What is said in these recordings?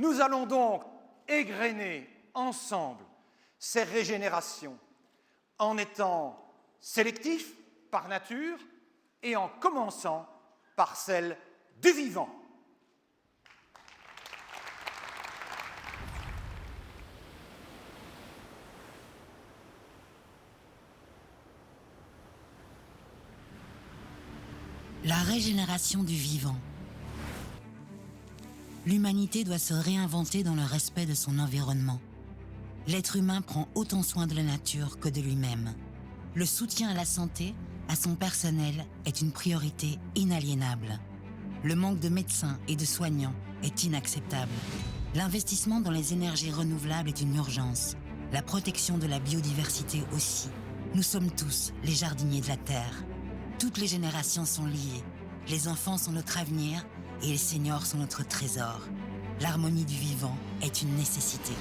Nous allons donc égrener ensemble ces régénérations en étant sélectifs par nature et en commençant par celle du vivant. La régénération du vivant. L'humanité doit se réinventer dans le respect de son environnement. L'être humain prend autant soin de la nature que de lui-même. Le soutien à la santé, à son personnel, est une priorité inaliénable. Le manque de médecins et de soignants est inacceptable. L'investissement dans les énergies renouvelables est une urgence. La protection de la biodiversité aussi. Nous sommes tous les jardiniers de la Terre. Toutes les générations sont liées. Les enfants sont notre avenir et les seniors sont notre trésor. L'harmonie du vivant est une nécessité.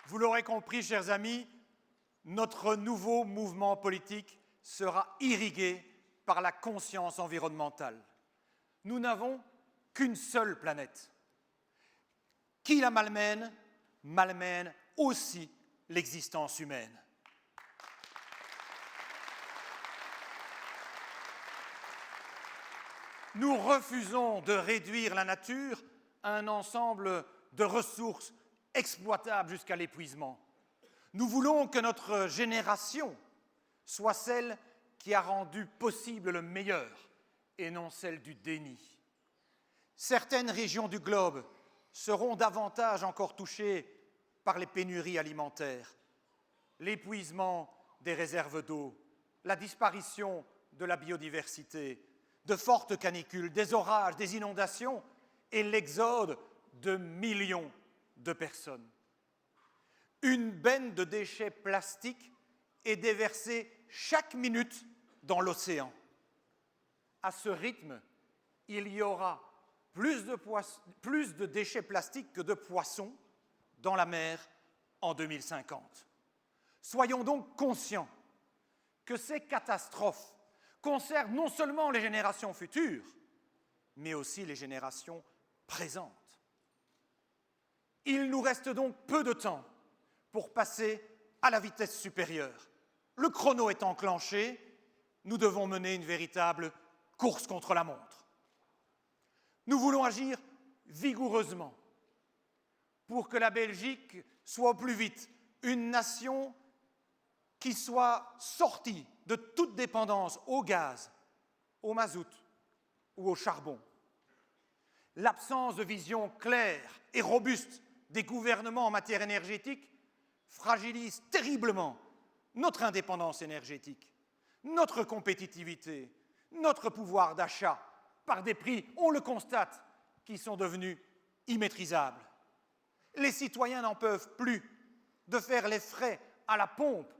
Vous l'aurez compris, chers amis, notre nouveau mouvement politique sera irrigué par la conscience environnementale. Nous n'avons qu'une seule planète. Qui la malmène, malmène aussi l'existence humaine. Nous refusons de réduire la nature à un ensemble de ressources exploitables jusqu'à l'épuisement. Nous voulons que notre génération soit celle qui a rendu possible le meilleur et non celle du déni. Certaines régions du globe seront davantage encore touchées par les pénuries alimentaires, l'épuisement des réserves d'eau, la disparition de la biodiversité, de fortes canicules, des orages, des inondations et l'exode de millions de personnes. Une benne de déchets plastiques est déversée chaque minute dans l'océan. À ce rythme, il y aura plus de déchets plastiques que de poissons dans la mer en 2050. Soyons donc conscients que ces catastrophes concernent non seulement les générations futures, mais aussi les générations présentes. Il nous reste donc peu de temps pour passer à la vitesse supérieure. Le chrono est enclenché, nous devons mener une véritable course contre la montre. Nous voulons agir vigoureusement pour que la Belgique soit au plus vite une nation qui soit sortie de toute dépendance au gaz, au mazout ou au charbon. L'absence de vision claire et robuste des gouvernements en matière énergétique fragilise terriblement notre indépendance énergétique, notre compétitivité, notre pouvoir d'achat par des prix, on le constate, qui sont devenus immaîtrisables. Les citoyens n'en peuvent plus de faire les frais à la pompe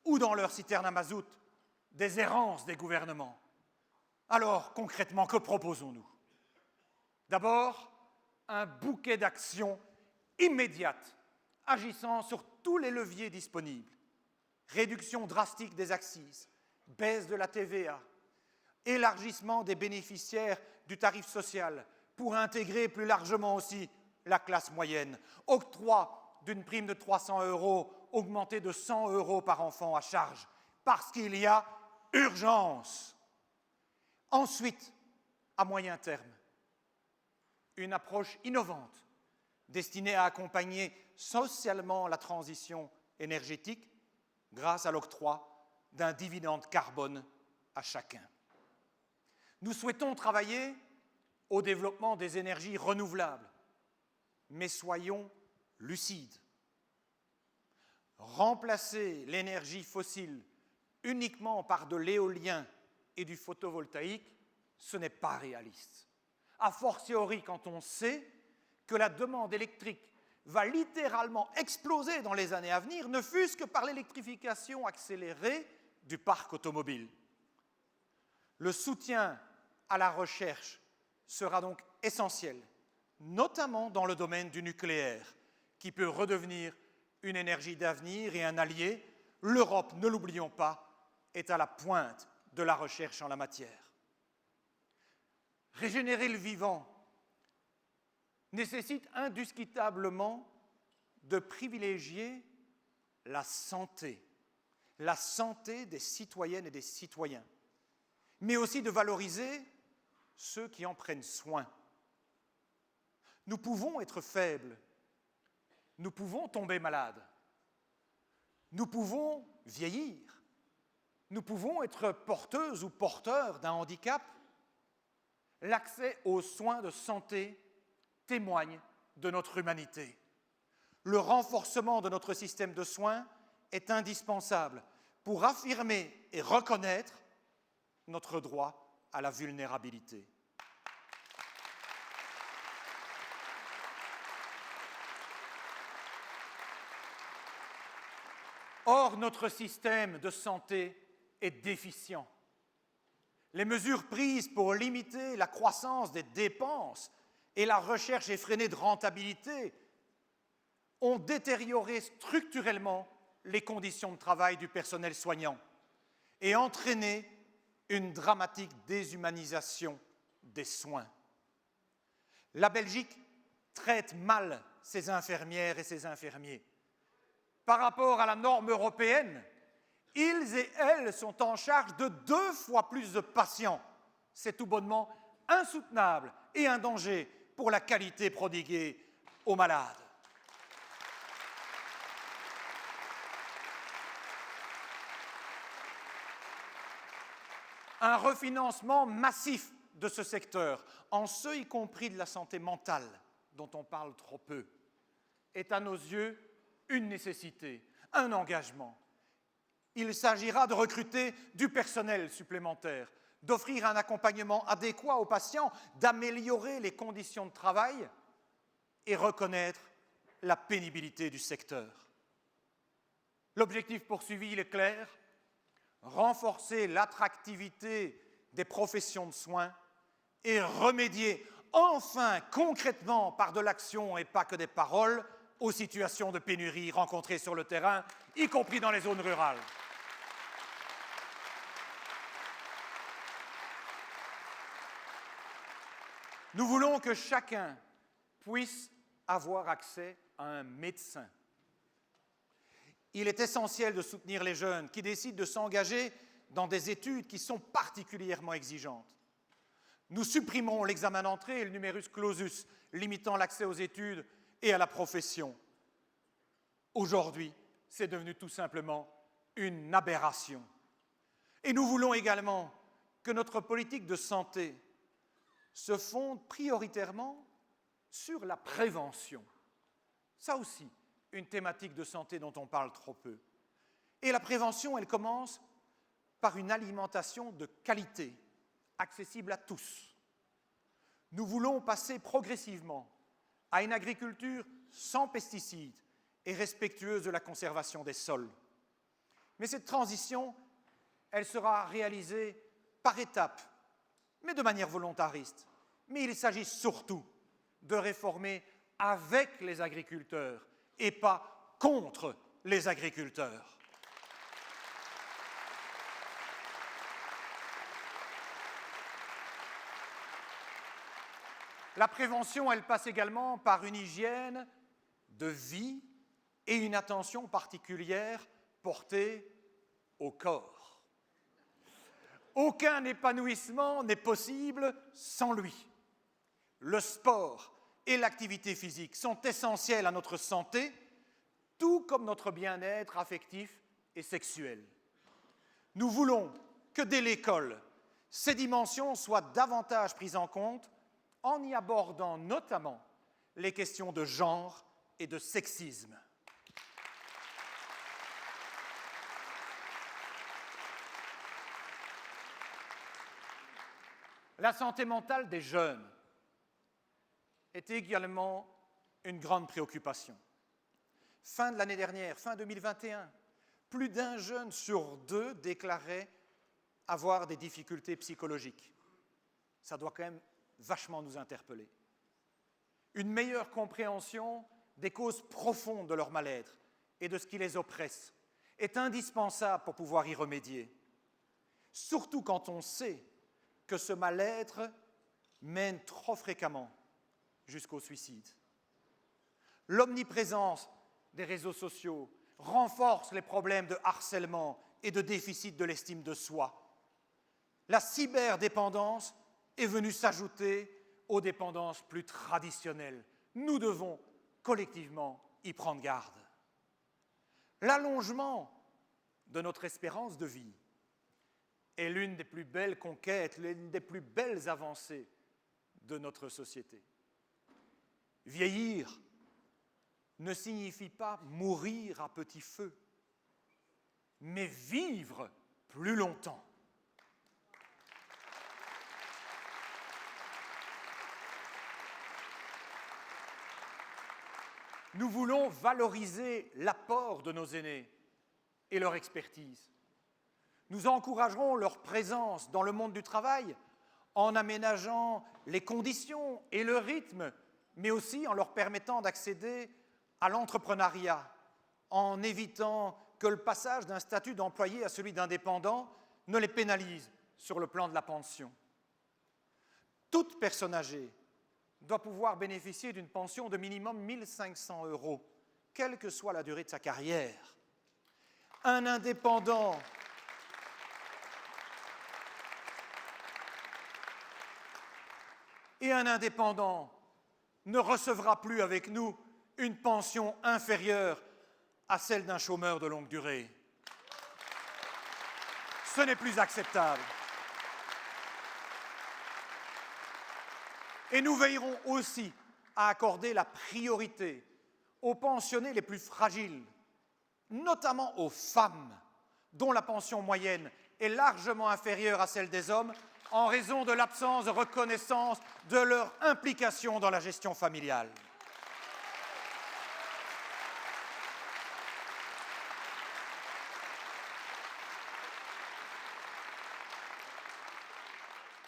ou dans leur citerne à mazout des errances des gouvernements. Alors, concrètement, que proposons-nous? D'abord, un bouquet d'actions immédiates, agissant sur tous les leviers disponibles. Réduction drastique des accises, baisse de la TVA, élargissement des bénéficiaires du tarif social pour intégrer plus largement aussi la classe moyenne, octroi d'une prime de 300 € augmentée de 100 € par enfant à charge, parce qu'il y a urgence. Ensuite, à moyen terme, une approche innovante destinée à accompagner socialement la transition énergétique grâce à l'octroi d'un dividende carbone à chacun. Nous souhaitons travailler au développement des énergies renouvelables. Mais soyons lucides. Remplacer l'énergie fossile uniquement par de l'éolien et du photovoltaïque, ce n'est pas réaliste. A fortiori quand on sait que la demande électrique va littéralement exploser dans les années à venir, ne fût-ce que par l'électrification accélérée du parc automobile. Le soutien à la recherche sera donc essentiel, notamment dans le domaine du nucléaire, qui peut redevenir une énergie d'avenir et un allié. L'Europe, ne l'oublions pas, est à la pointe de la recherche en la matière. Régénérer le vivant nécessite indiscutablement de privilégier la santé des citoyennes et des citoyens, mais aussi de valoriser ceux qui en prennent soin. Nous pouvons être faibles, nous pouvons tomber malades, nous pouvons vieillir, nous pouvons être porteuses ou porteurs d'un handicap. L'accès aux soins de santé témoigne de notre humanité. Le renforcement de notre système de soins est indispensable pour affirmer et reconnaître notre droit à la vulnérabilité. Or, notre système de santé est déficient. Les mesures prises pour limiter la croissance des dépenses et la recherche effrénée de rentabilité ont détérioré structurellement les conditions de travail du personnel soignant et entraîné une dramatique déshumanisation des soins. La Belgique traite mal ses infirmières et ses infirmiers. Par rapport à la norme européenne, ils et elles sont en charge de 2 fois plus de patients. C'est tout bonnement insoutenable et un danger pour la qualité prodiguée aux malades. Un refinancement massif de ce secteur, en ce y compris de la santé mentale, dont on parle trop peu, est à nos yeux une nécessité, un engagement. Il s'agira de recruter du personnel supplémentaire, d'offrir un accompagnement adéquat aux patients, d'améliorer les conditions de travail et reconnaître la pénibilité du secteur. L'objectif poursuivi, il est clair, renforcer l'attractivité des professions de soins et remédier enfin concrètement par de l'action et pas que des paroles aux situations de pénurie rencontrées sur le terrain, y compris dans les zones rurales. Nous voulons que chacun puisse avoir accès à un médecin. Il est essentiel de soutenir les jeunes qui décident de s'engager dans des études qui sont particulièrement exigeantes. Nous supprimons l'examen d'entrée et le numerus clausus, limitant l'accès aux études et à la profession. Aujourd'hui, c'est devenu tout simplement une aberration. Et nous voulons également que notre politique de santé se fonde prioritairement sur la prévention. Ça aussi, une thématique de santé dont on parle trop peu. Et la prévention, elle commence par une alimentation de qualité, accessible à tous. Nous voulons passer progressivement à une agriculture sans pesticides et respectueuse de la conservation des sols. Mais cette transition, elle sera réalisée par étapes, mais de manière volontariste. Mais il s'agit surtout de réformer avec les agriculteurs et pas contre les agriculteurs. La prévention, elle passe également par une hygiène de vie et une attention particulière portée au corps. Aucun épanouissement n'est possible sans lui. Le sport et l'activité physique sont essentiels à notre santé, tout comme notre bien-être affectif et sexuel. Nous voulons que dès l'école, ces dimensions soient davantage prises en compte en y abordant notamment les questions de genre et de sexisme. La santé mentale des jeunes est également une grande préoccupation. Fin de l'année dernière, fin 2021, plus d'un jeune sur deux déclarait avoir des difficultés psychologiques. Ça doit quand même vachement nous interpeller. Une meilleure compréhension des causes profondes de leur mal-être et de ce qui les oppresse est indispensable pour pouvoir y remédier. Surtout quand on sait que ce mal-être mène trop fréquemment jusqu'au suicide. L'omniprésence des réseaux sociaux renforce les problèmes de harcèlement et de déficit de l'estime de soi. La cyberdépendance est venue s'ajouter aux dépendances plus traditionnelles. Nous devons collectivement y prendre garde. L'allongement de notre espérance de vie est l'une des plus belles conquêtes, l'une des plus belles avancées de notre société. Vieillir ne signifie pas mourir à petit feu, mais vivre plus longtemps. Nous voulons valoriser l'apport de nos aînés et leur expertise. Nous encouragerons leur présence dans le monde du travail en aménageant les conditions et le rythme, mais aussi en leur permettant d'accéder à l'entrepreneuriat, en évitant que le passage d'un statut d'employé à celui d'indépendant ne les pénalise sur le plan de la pension. Toute personne âgée doit pouvoir bénéficier d'une pension de minimum 1 500 €, quelle que soit la durée de sa carrière. Un indépendant ne recevra plus avec nous une pension inférieure à celle d'un chômeur de longue durée. Ce n'est plus acceptable. Et nous veillerons aussi à accorder la priorité aux pensionnés les plus fragiles, notamment aux femmes, dont la pension moyenne est largement inférieure à celle des hommes en raison de l'absence de reconnaissance de leur implication dans la gestion familiale.